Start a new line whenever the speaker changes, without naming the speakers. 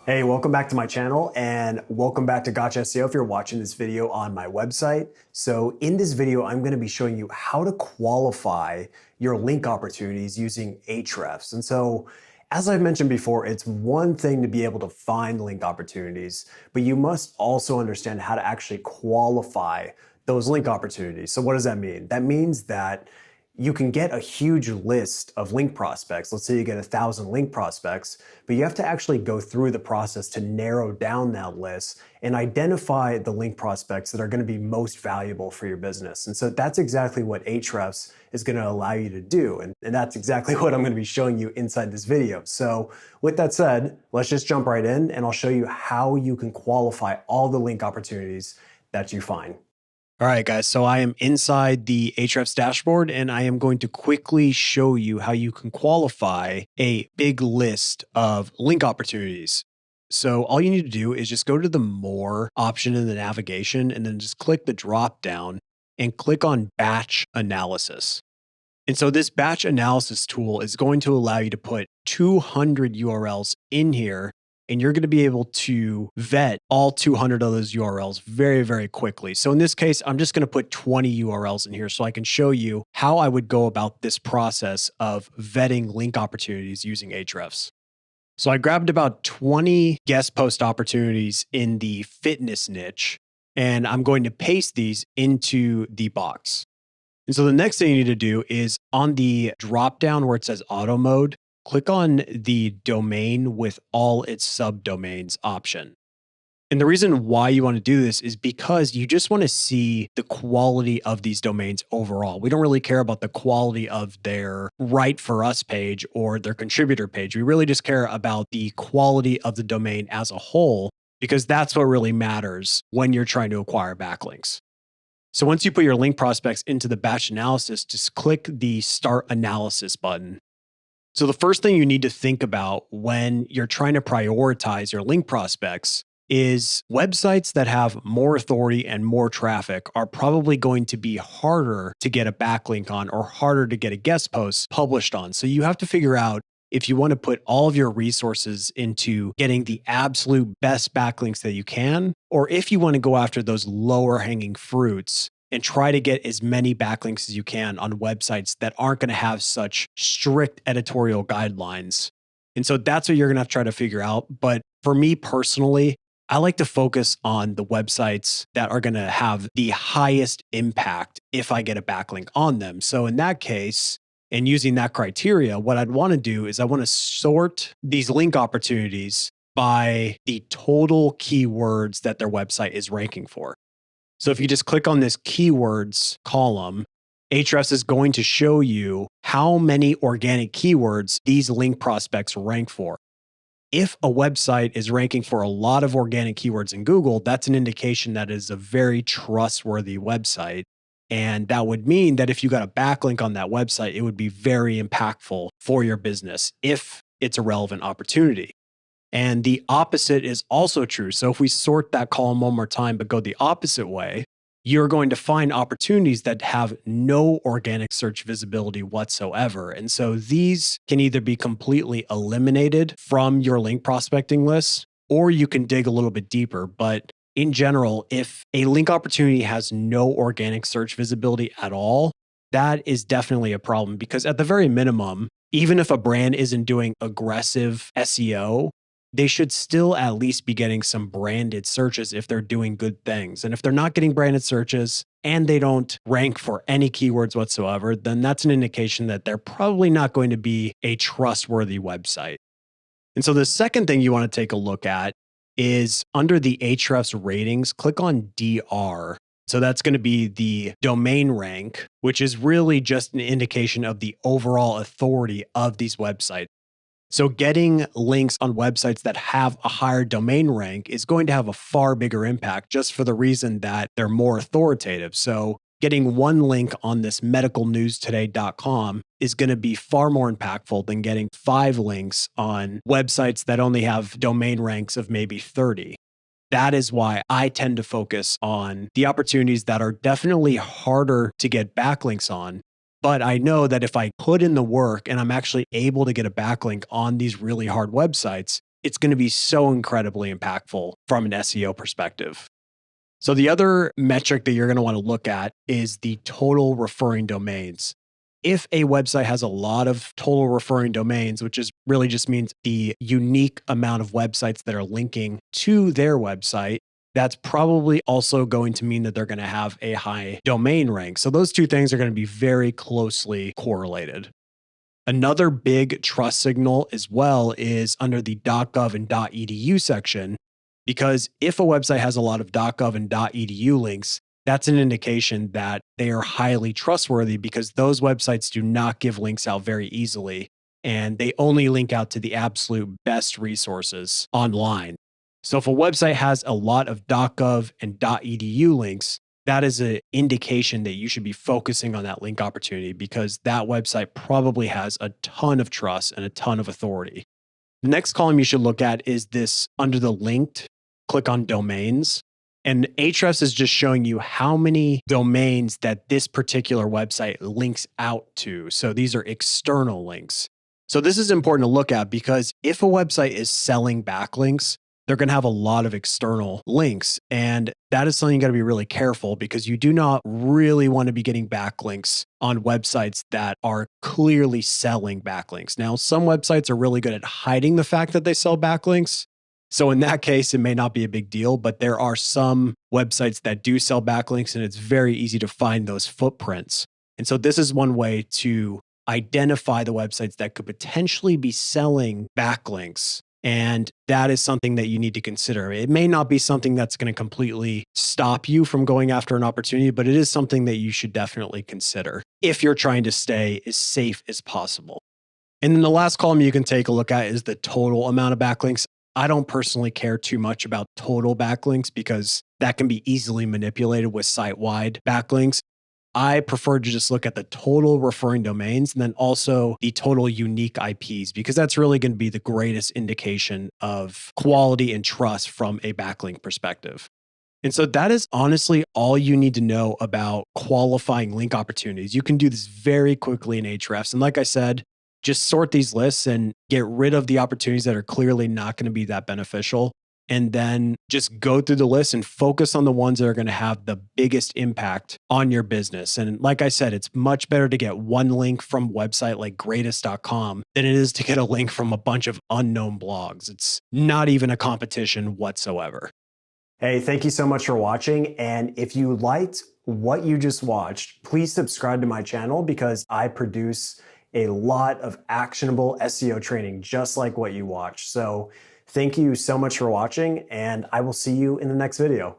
Hey, welcome back to my channel and welcome back to Gotch SEO if you're watching this video on my website. So in this video, I'm going to be showing you how to qualify your link opportunities using Ahrefs. And so as I've mentioned before, it's one thing to be able to find link opportunities, but you must also understand how to actually qualify those link opportunities. So what does that mean? That means that you can get a huge list of link prospects. Let's say you get 1,000 link prospects, but you have to actually go through the process to narrow down that list and identify the link prospects that are going to be most valuable for your business. And so that's exactly what Ahrefs is going to allow you to do. And that's exactly what I'm going to be showing you inside this video. So with that said, let's just jump right in and I'll show you how you can qualify all the link opportunities that you find. All right, guys, so I am inside the Ahrefs dashboard and I am going to quickly show you how you can qualify a big list of link opportunities. So all you need to do is just go to the More option in the navigation and then just click the drop down and click on Batch Analysis. And so this batch analysis tool is going to allow you to put 200 URLs in here, and you're going to be able to vet all 200 of those URLs very, very quickly. So in this case, I'm just going to put 20 URLs in here so I can show you how I would go about this process of vetting link opportunities using Ahrefs. So I grabbed about 20 guest post opportunities in the fitness niche, and I'm going to paste these into the box. And so the next thing you need to do is on the drop down where it says auto mode, click on the domain with all its subdomains option. And the reason why you want to do this is because you just want to see the quality of these domains overall. We don't really care about the quality of their Right For Us page or their contributor page. We really just care about the quality of the domain as a whole, because that's what really matters when you're trying to acquire backlinks. So once you put your link prospects into the batch analysis, just click the Start Analysis button. So the first thing you need to think about when you're trying to prioritize your link prospects is websites that have more authority and more traffic are probably going to be harder to get a backlink on or harder to get a guest post published on. So you have to figure out if you want to put all of your resources into getting the absolute best backlinks that you can, or if you want to go after those lower hanging fruits and try to get as many backlinks as you can on websites that aren't going to have such strict editorial guidelines. And so that's what you're going to have to try to figure out. But for me personally, I like to focus on the websites that are going to have the highest impact if I get a backlink on them. So in that case, and using that criteria, what I'd want to do is I want to sort these link opportunities by the total keywords that their website is ranking for. So if you just click on this keywords column, Ahrefs is going to show you how many organic keywords these link prospects rank for. If a website is ranking for a lot of organic keywords in Google, that's an indication that it is a very trustworthy website. And that would mean that if you got a backlink on that website, it would be very impactful for your business if it's a relevant opportunity. And the opposite is also true. So if we sort that column one more time, but go the opposite way, you're going to find opportunities that have no organic search visibility whatsoever. And so these can either be completely eliminated from your link prospecting list, or you can dig a little bit deeper. But in general, if a link opportunity has no organic search visibility at all, that is definitely a problem, because at the very minimum, even if a brand isn't doing aggressive SEO, they should still at least be getting some branded searches if they're doing good things. And if they're not getting branded searches and they don't rank for any keywords whatsoever, then that's an indication that they're probably not going to be a trustworthy website. And so the second thing you want to take a look at is under the Ahrefs ratings, click on DR. So that's going to be the domain rank, which is really just an indication of the overall authority of these websites. So getting links on websites that have a higher domain rank is going to have a far bigger impact, just for the reason that they're more authoritative. So getting one link on this medicalnewstoday.com is going to be far more impactful than getting 5 links on websites that only have domain ranks of maybe 30. That is why I tend to focus on the opportunities that are definitely harder to get backlinks on. But I know that if I put in the work and I'm actually able to get a backlink on these really hard websites, it's going to be so incredibly impactful from an SEO perspective. So the other metric that you're going to want to look at is the total referring domains. If a website has a lot of total referring domains, which is really just means the unique amount of websites that are linking to their website, that's probably also going to mean that they're going to have a high domain rank. So those two things are going to be very closely correlated. Another big trust signal as well is under the .gov and .edu section, because if a website has a lot of .gov and .edu links, that's an indication that they are highly trustworthy because those websites do not give links out very easily, and they only link out to the absolute best resources online. So if a website has a lot of .gov and .edu links, that is an indication that you should be focusing on that link opportunity because that website probably has a ton of trust and a ton of authority. The next column you should look at is this under the linked, click on domains. And Ahrefs is just showing you how many domains that this particular website links out to. So these are external links. So this is important to look at because if a website is selling backlinks, they're going to have a lot of external links. And that is something you got to be really careful because you do not really want to be getting backlinks on websites that are clearly selling backlinks. Now, some websites are really good at hiding the fact that they sell backlinks. So in that case, it may not be a big deal, but there are some websites that do sell backlinks and it's very easy to find those footprints. And so this is one way to identify the websites that could potentially be selling backlinks. And that is something that you need to consider. It may not be something that's going to completely stop you from going after an opportunity, but it is something that you should definitely consider if you're trying to stay as safe as possible. And then the last column you can take a look at is the total amount of backlinks. I don't personally care too much about total backlinks because that can be easily manipulated with site-wide backlinks. I prefer to just look at the total referring domains and then also the total unique IPs, because that's really going to be the greatest indication of quality and trust from a backlink perspective. And so that is honestly all you need to know about qualifying link opportunities. You can do this very quickly in Ahrefs. And like I said, just sort these lists and get rid of the opportunities that are clearly not going to be that beneficial. And then just go through the list and focus on the ones that are going to have the biggest impact on your business. And like I said, it's much better to get one link from a website like greatest.com than it is to get a link from a bunch of unknown blogs. It's not even a competition whatsoever. Hey, thank you so much for watching. And if you liked what you just watched, please subscribe to my channel because I produce a lot of actionable SEO training just like what you watched. So thank you so much for watching, and I will see you in the next video.